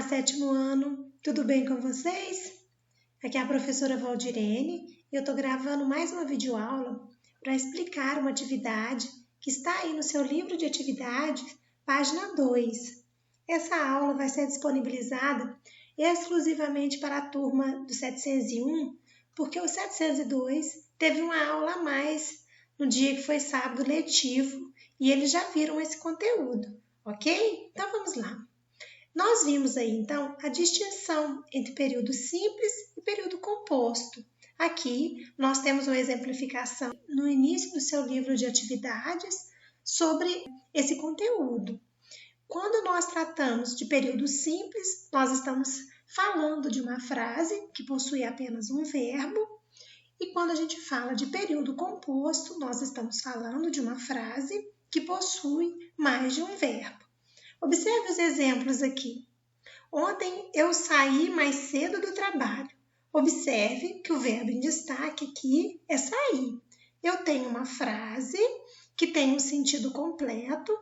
sétimo ano, tudo bem com vocês? Aqui é a professora Valdirene e eu estou gravando mais uma videoaula para explicar uma atividade que está aí no seu livro de atividades, página 2. Essa aula vai ser disponibilizada exclusivamente para a turma do 701, porque o 702 teve uma aula a mais no dia que foi sábado letivo e eles já viram esse conteúdo, ok? Então vamos lá. Nós vimos aí, então, a distinção entre período simples e período composto. Aqui, nós temos uma exemplificação no início do seu livro de atividades sobre esse conteúdo. Quando nós tratamos de período simples, nós estamos falando de uma frase que possui apenas um verbo, e quando a gente fala de período composto, nós estamos falando de uma frase que possui mais de um verbo. Observe os exemplos aqui. Ontem eu saí mais cedo do trabalho. Observe que o verbo em destaque aqui é sair. Eu tenho uma frase que tem um sentido completo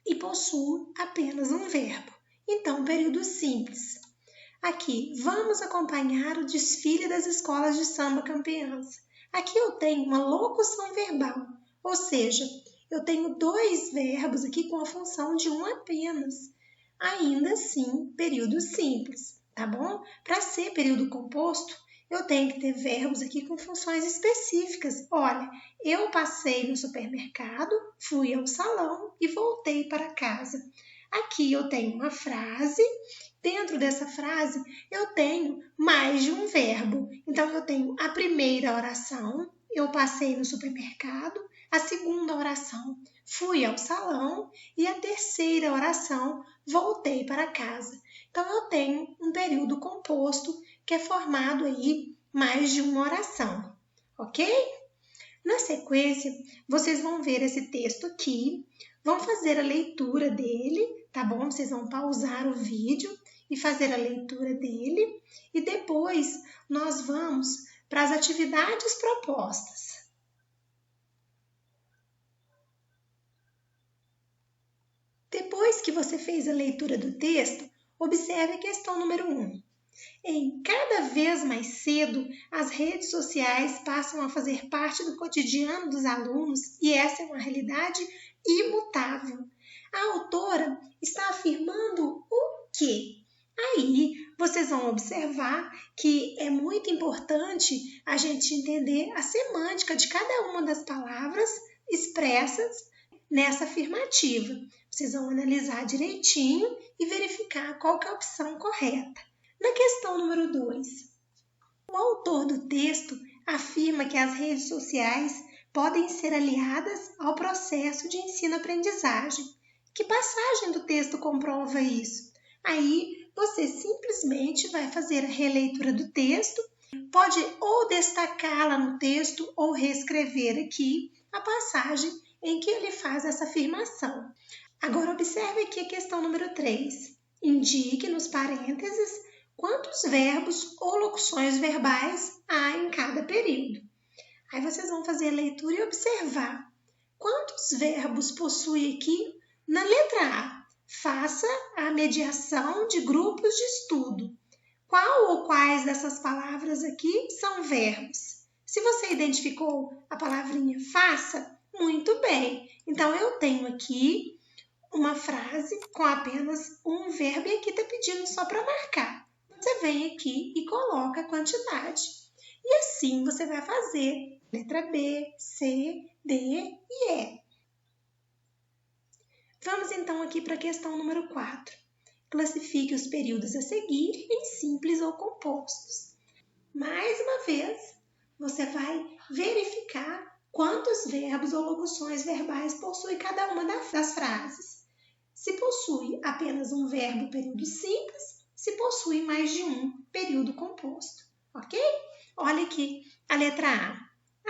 e possui apenas um verbo. Então, período simples. Aqui, vamos acompanhar o desfile das escolas de samba campeãs. Aqui eu tenho uma locução verbal, ou seja, eu tenho dois verbos aqui com a função de um apenas. Ainda assim, período simples, tá bom? Para ser período composto, eu tenho que ter verbos aqui com funções específicas. Olha, eu passei no supermercado, fui ao salão e voltei para casa. Aqui eu tenho uma frase, dentro dessa frase eu tenho mais de um verbo. Então eu tenho a primeira oração, eu passei no supermercado, a segunda oração, fui ao salão e a terceira oração, voltei para casa. Então eu tenho um período composto que é formado aí mais de uma oração, ok? Na sequência, vocês vão ver esse texto aqui, vão fazer a leitura dele, tá bom? Vocês vão pausar o vídeo e fazer a leitura dele e depois nós vamos para as atividades propostas. Depois que você fez a leitura do texto, observe a questão número 1. Em cada vez mais cedo, as redes sociais passam a fazer parte do cotidiano dos alunos e essa é uma realidade imutável. A autora está afirmando o quê? Aí vocês vão observar que é muito importante a gente entender a semântica de cada uma das palavras expressas nessa afirmativa. Vocês vão analisar direitinho e verificar qual que é a opção correta. Na questão número 2, o autor do texto afirma que as redes sociais podem ser aliadas ao processo de ensino-aprendizagem. Que passagem do texto comprova isso? Aí você simplesmente vai fazer a releitura do texto, pode ou destacá-la no texto ou reescrever aqui a passagem em que ele faz essa afirmação. Agora observe aqui a questão número 3. Indique nos parênteses quantos verbos ou locuções verbais há em cada período. Aí vocês vão fazer a leitura e observar quantos verbos possui aqui na letra A. Faça a mediação de grupos de estudo. Qual ou quais dessas palavras aqui são verbos? Se você identificou a palavrinha faça, muito bem. Então eu tenho aqui uma frase com apenas um verbo e aqui está pedindo só para marcar. Você vem aqui e coloca a quantidade. E assim você vai fazer letra B, C, D e E. Vamos então aqui para a questão número 4. Classifique os períodos a seguir em simples ou compostos. Mais uma vez, você vai verificar quantos verbos ou locuções verbais possui cada uma das frases. Se possui apenas um verbo período simples, se possui mais de um período composto, ok? Olha aqui a letra A.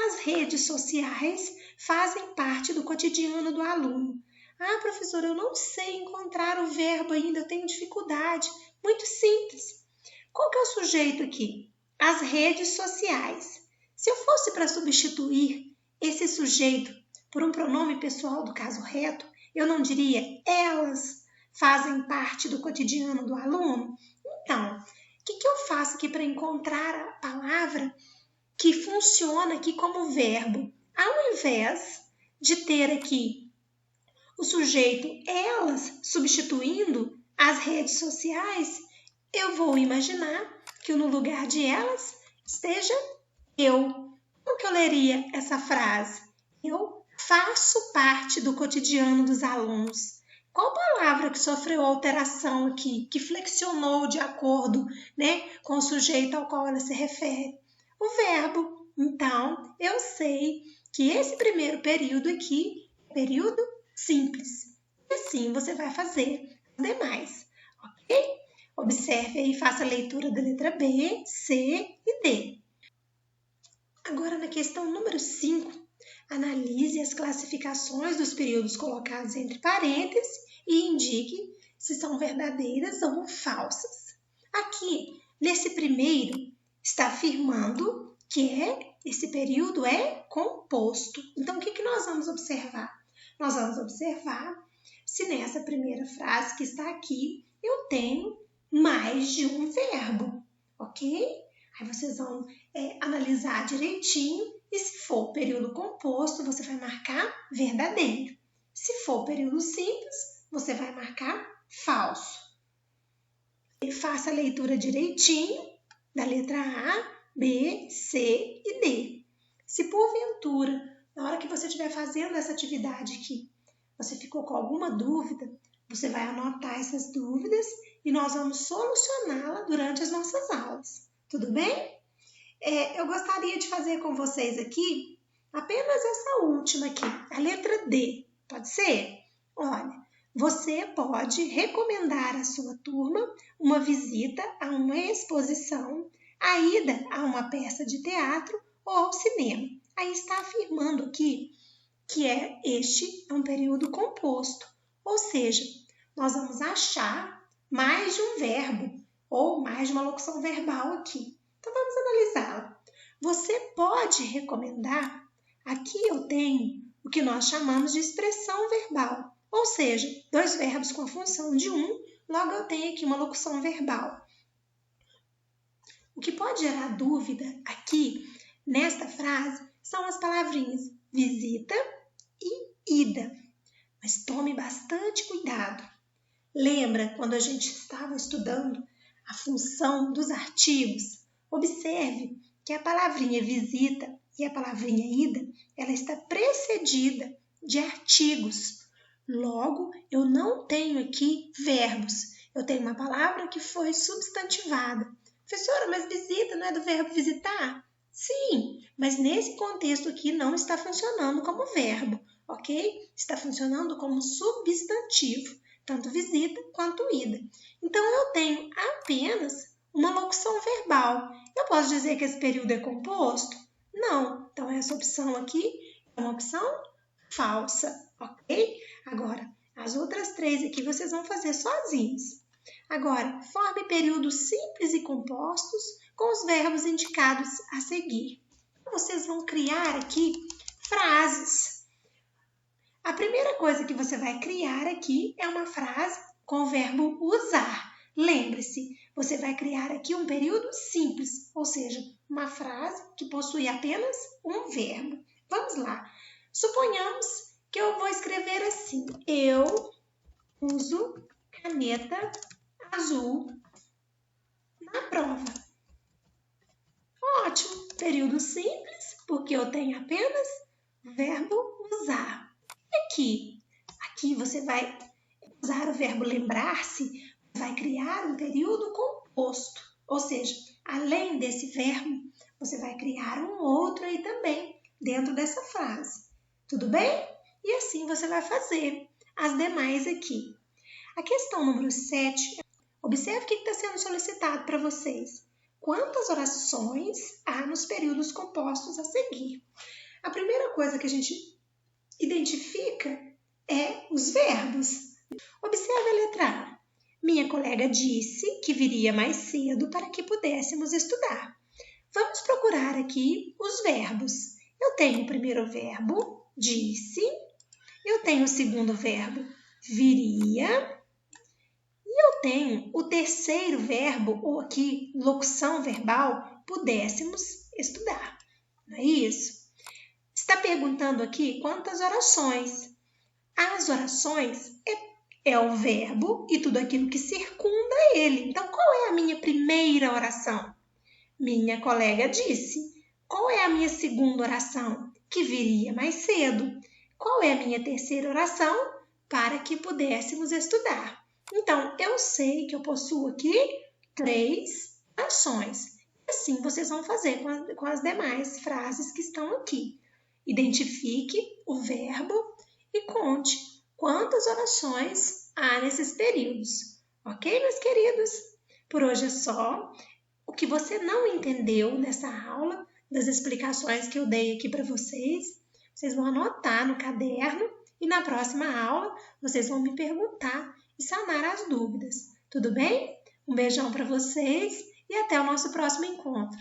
As redes sociais fazem parte do cotidiano do aluno. Ah, professora, eu não sei encontrar o verbo ainda, eu tenho dificuldade. Muito simples. Qual que é o sujeito aqui? As redes sociais. Se eu fosse para substituir esse sujeito por um pronome pessoal do caso reto, eu não diria elas fazem parte do cotidiano do aluno? Então, o que eu faço aqui para encontrar a palavra que funciona aqui como verbo? Ao invés de ter aqui o sujeito elas substituindo as redes sociais, eu vou imaginar que no lugar de elas esteja eu. Como que eu leria essa frase? Eu faço parte do cotidiano dos alunos. Qual palavra que sofreu alteração aqui, que flexionou de acordo, com o sujeito ao qual ela se refere? O verbo. Então, eu sei que esse primeiro período aqui é período simples. E assim você vai fazer os demais, ok? Observe aí, faça a leitura da letra B, C e D. Agora, na questão número 5, analise as classificações dos períodos colocados entre parênteses e indique se são verdadeiras ou falsas. Aqui, nesse primeiro, está afirmando que esse período é composto. Então, o que nós vamos observar? Nós vamos observar se nessa primeira frase que está aqui, eu tenho mais de um verbo, ok? Aí vocês vão analisar direitinho e se for período composto, você vai marcar verdadeiro. Se for período simples, você vai marcar falso. E faça a leitura direitinho da letra A, B, C e D. Se porventura, na hora que você estiver fazendo essa atividade aqui, você ficou com alguma dúvida, você vai anotar essas dúvidas e nós vamos solucioná-la durante as nossas aulas. Tudo bem? Eu gostaria de fazer com vocês aqui apenas essa última aqui, a letra D. Pode ser? Olha, você pode recomendar à sua turma uma visita a uma exposição, a ida a uma peça de teatro ou ao cinema. Aí está afirmando aqui que este é um período composto, ou seja, nós vamos achar mais de um verbo ou mais de uma locução verbal aqui. Então, vamos analisá-la. Você pode recomendar, aqui eu tenho o que nós chamamos de expressão verbal, ou seja, dois verbos com a função de um, logo eu tenho aqui uma locução verbal. O que pode gerar dúvida aqui, nesta frase, são as palavrinhas visita e ida. Mas tome bastante cuidado. Lembra quando a gente estava estudando a função dos artigos? Observe que a palavrinha visita e a palavrinha ida, ela está precedida de artigos. Logo, eu não tenho aqui verbos. Eu tenho uma palavra que foi substantivada. Professora, mas visita não é do verbo visitar? Sim, mas nesse contexto aqui não está funcionando como verbo, ok? Está funcionando como substantivo, tanto visita quanto ida. Então, eu tenho apenas uma locução verbal. Eu posso dizer que esse período é composto? Não. Então, essa opção aqui é uma opção falsa, ok? Agora, as outras três aqui vocês vão fazer sozinhos. Agora, forme períodos simples e compostos com os verbos indicados a seguir. Vocês vão criar aqui frases. A primeira coisa que você vai criar aqui é uma frase com o verbo usar. Lembre-se, você vai criar aqui um período simples, ou seja, uma frase que possui apenas um verbo. Vamos lá. Suponhamos que eu vou escrever assim: eu uso caneta azul na prova. Ótimo, período simples, porque eu tenho apenas o verbo usar. Aqui você vai usar o verbo lembrar-se, vai criar um período composto. Ou seja, além desse verbo, você vai criar um outro aí também, dentro dessa frase. Tudo bem? E assim você vai fazer as demais aqui. A questão número 7, observe o que está sendo solicitado para vocês. Quantas orações há nos períodos compostos a seguir? A primeira coisa que a gente identifica é os verbos. Observe a letra A. Minha colega disse que viria mais cedo para que pudéssemos estudar. Vamos procurar aqui os verbos. Eu tenho o primeiro verbo, disse. Eu tenho o segundo verbo, viria. tenho o terceiro verbo, ou aqui, locução verbal, pudéssemos estudar. Não é isso? Está perguntando aqui quantas orações. As orações é o verbo e tudo aquilo que circunda ele. Então, qual é a minha primeira oração? Minha colega disse. Qual é a minha segunda oração? Que viria mais cedo. Qual é a minha terceira oração? Para que pudéssemos estudar. Então, eu sei que eu possuo aqui 3 ações. Assim vocês vão fazer com as demais frases que estão aqui. Identifique o verbo e conte quantas orações há nesses períodos. Ok, meus queridos? Por hoje é só. O que você não entendeu nessa aula, das explicações que eu dei aqui para vocês, vocês vão anotar no caderno e na próxima aula vocês vão me perguntar e sanar as dúvidas. Tudo bem? Um beijão para vocês e até o nosso próximo encontro.